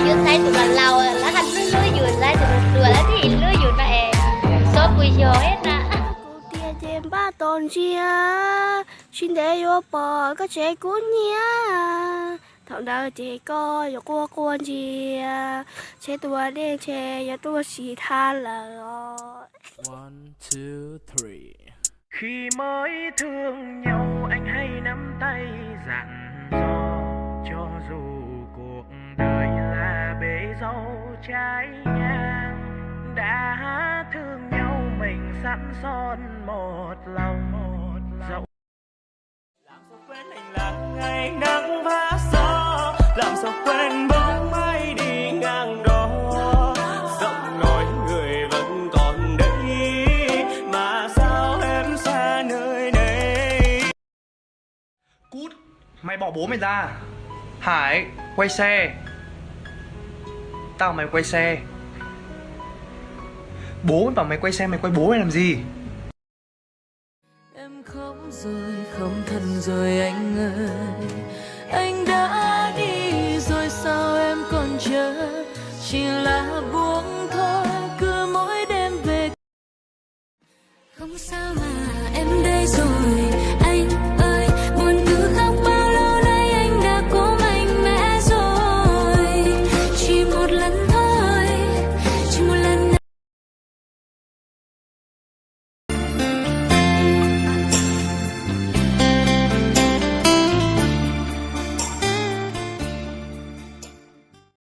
ยืนใส่ตัวเราแล้วคันลื้ออยู่ใส่ตัวแล้วที่ลื้ออยู่นั่นเองโซ่กุยโยเอ็ดนะเตียเจมบ้าตอนเชียชินเดโยปอก็เชกุนเนียทำได้เจก็อย่ากลัวกวนเชียเชตัวเด้งเชอย่าตัวสีท่าเลย One, two, three. Khi mới thương nhau anh hay nắm tay dặn dò, cho dù cuộc đời là bể dâu trái ngang, đã thương nhau mình sẵn son một lòng dẫu làm sao quên anh là ngày nắng vã gió, làm sao quên bóng mây đi ngang đó, giọng nói người vẫn còn đây mà sao em xa nơi đây. Cút, mày bỏ bố mày ra. Hải, quay xe. Tao mày quay xe. Bố mày bảo mày quay xe, mày quay bố mày làm gì? Em khóc rồi, không thân rồi anh ơi. Anh đã đi rồi sao em còn chờ, chỉ là buông thôi cứ mỗi đêm về không sao mà